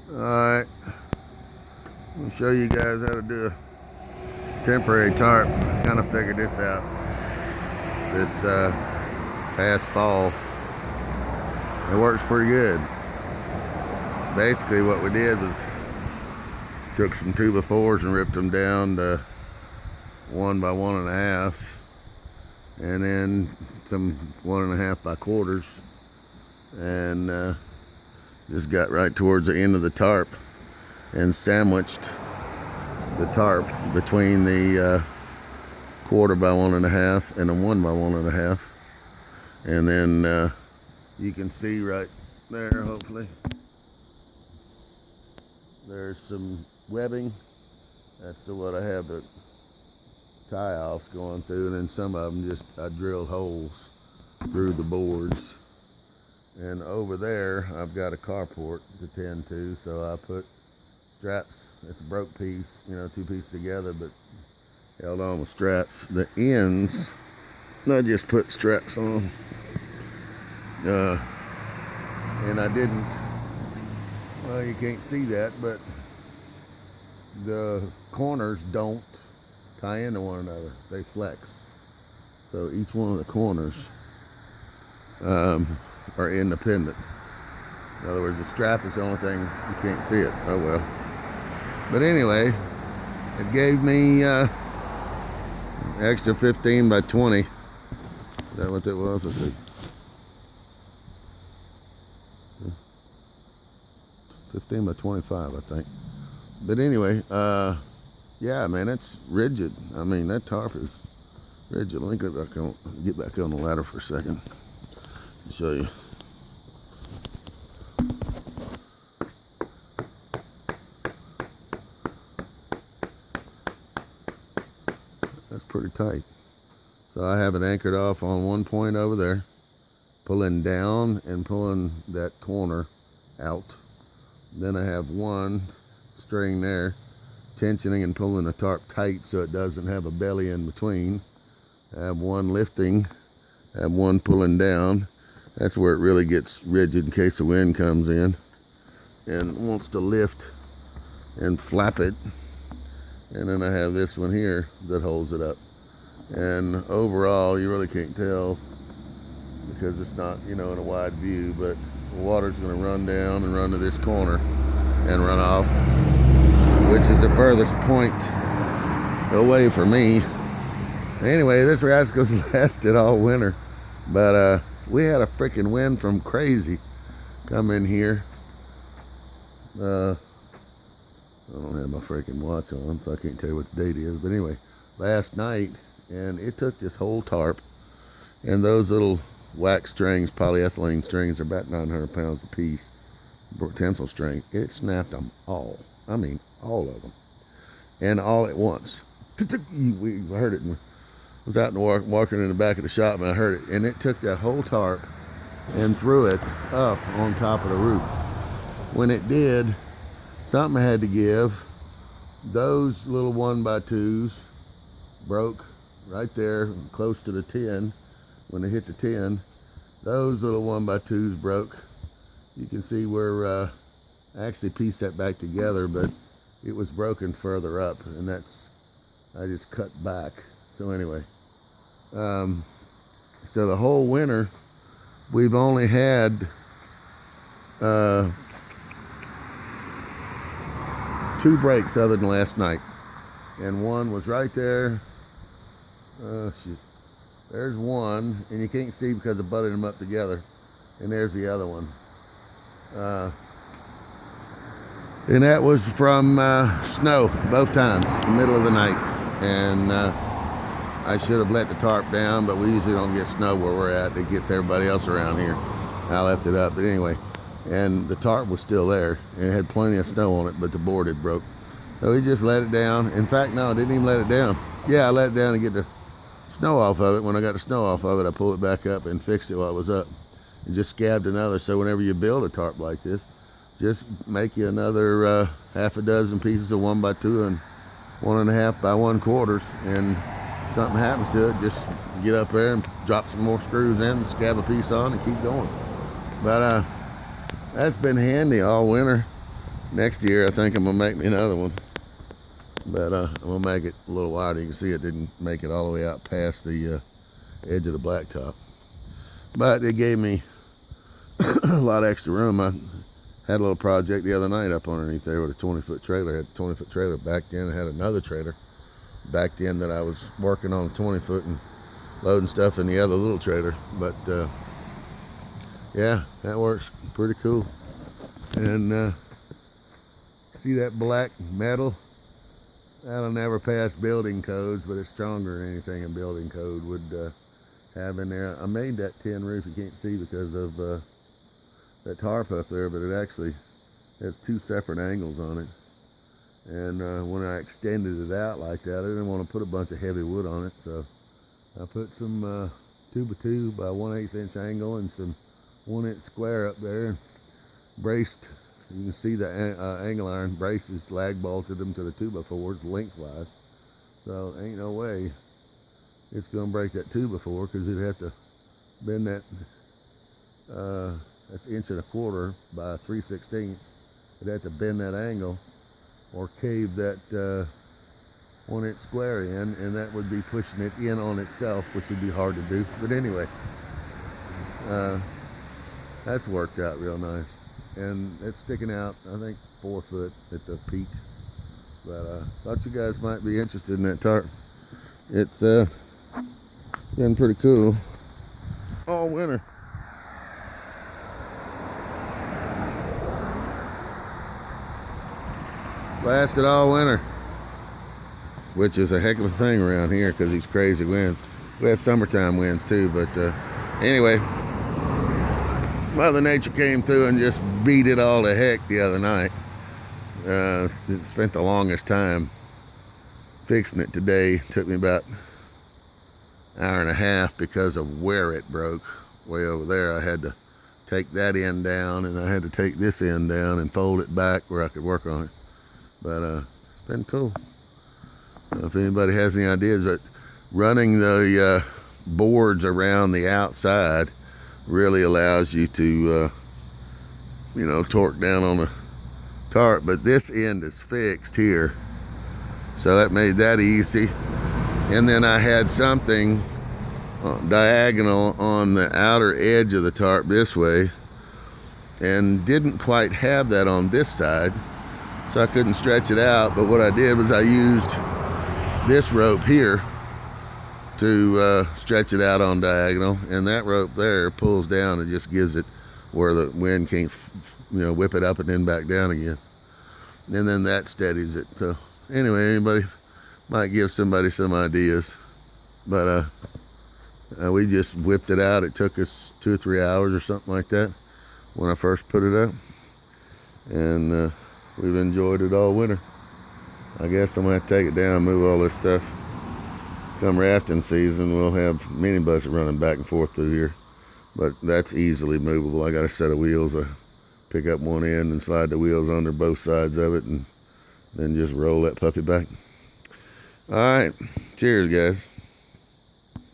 Alright, I'll show you guys how to do a temporary tarp. Kind of figured this out this past fall. It works pretty good. Basically what we did was took some 2x4s and ripped them down to 1 by 1.5, and then some 1.5 by quarters, and just got right towards the end of the tarp and sandwiched the tarp between the 1/4 by 1.5 and a 1 by 1.5, and then you can see right there, hopefully, there's some webbing. That's the what I have the tie-offs going through, and then some of them just I drilled holes through the boards. And over there I've got a carport to tend to, so I put straps. It's a broke piece, you know, 2 pieces together, but held on with straps. The ends, I just put straps on, and I didn't, well, you can't see that, but the corners don't tie into one another, they flex. So each one of the corners are independent. In other words, the strap is the only thing, you can't see it. Oh well. But anyway, it gave me extra 15 by 20. Is that what that was? Let's see. 15 by 25, I think. But anyway, yeah, man, it's rigid. I mean, that tarp is rigid. Let me get back on the ladder for a second and show you. That's pretty tight. So I have it anchored off on one point over there, pulling down and pulling that corner out. Then I have one string there, tensioning and pulling the tarp tight so it doesn't have a belly in between. I have one lifting, I have one pulling down. That's where it really gets rigid in case the wind comes in and wants to lift and flap it. And then I have this one here that holds it up. And overall, you really can't tell because it's not, you know, in a wide view, but the water's going to run down and run to this corner and run off, which is the furthest point away for me. Anyway, this rascal's lasted all winter, but we had a freaking wind from crazy come in here. I don't have my freaking watch on, so I can't tell you what the date is, but anyway, last night, and it took this whole tarp, and those little wax strings, polyethylene strings, are about 900 pounds a piece, tensile string. It snapped them all. I mean, all of them, and all at once. We heard it. I was out and walking in the back of the shop, and I heard it, and it took that whole tarp and threw it up on top of the roof. When it did, something had to give. Those little 1x2s broke right there close to the 10. When they hit the 10, those little 1x2s broke. You can see where I actually pieced that back together, but it was broken further up, and that's, I just cut back. So anyway, so the whole winter we've only had 2 breaks other than last night, and one was right there. Shoot. There's one, and you can't see because I butted them up together, and there's the other one, and that was from snow both times, the middle of the night. And I should have let the tarp down, but we usually don't get snow where we're at. It gets everybody else around here. I left it up, but anyway, and the tarp was still there, and it had plenty of snow on it, but the board had broke. So we just let it down. In fact, no, I didn't even let it down. Yeah, I let it down to get the snow off of it. When I got the snow off of it, I pulled it back up and fixed it while it was up, and just scabbed another. So whenever you build a tarp like this, just make you another half a dozen pieces of 1x2 and 1.5 by 1/4, and something happens to it, just get up there and drop some more screws in, scab a piece on, and keep going. But that's been handy all winter. Next year I think I'm gonna make me another one, but I'm gonna make it a little wider. You can see it didn't make it all the way out past the edge of the blacktop, but it gave me a lot of extra room. I had a little project the other night up underneath there with a 20-foot trailer. I had a 20-foot trailer backed in. I had another trailer backed in that I was working on a 20-foot and loading stuff in the other little trailer. But yeah, that works pretty cool. And see that black metal? That'll never pass building codes, but it's stronger than anything in building code would have in there. I made that tin roof, you can't see because of that tarp up there, but it actually has two separate angles on it. And when I extended it out like that, I didn't want to put a bunch of heavy wood on it, so I put some 2x2 by 1/8 inch angle and some 1-inch square up there, braced. You can see the angle iron braces lag bolted them to the 2x4s lengthwise. So ain't no way it's gonna break that 2x4, because it'd have to bend that, that's 1.25 inches by 3/16. It'd have to bend that angle or cave that 1-inch square in, and that would be pushing it in on itself, which would be hard to do. But anyway, that's worked out real nice. And it's sticking out, I think, 4 foot at the peak. But thought you guys might be interested in that tarp. It's been pretty cool all winter. Lasted all winter, which is a heck of a thing around here because these crazy winds. We have summertime winds too, but anyway, Mother Nature came through and just beat it all to heck the other night. Spent the longest time fixing it today. Took me about an hour and a half because of where it broke. Way over there, I had to take that end down, and I had to take this end down and fold it back where I could work on it. But it's been cool. If anybody has any ideas, but running the boards around the outside really allows you to you know, torque down on the tarp. But this end is fixed here, so that made that easy. And then I had something diagonal on the outer edge of the tarp this way, and didn't quite have that on this side, so I couldn't stretch it out. But what I did was I used this rope here to stretch it out on diagonal, and that rope there pulls down and just gives it where the wind can't, you know, whip it up and then back down again. And then that steadies it. So anyway, anybody might give somebody some ideas. But we just whipped it out. It took us 2 or 3 hours or something like that when I first put it up, and we've enjoyed it all winter. I guess I'm gonna have to take it down, move all this stuff. Come rafting season, we'll have mini buses running back and forth through here, but that's easily movable. I got a set of wheels. I pick up one end and slide the wheels under both sides of it, and then just roll that puppy back. All right, cheers, guys.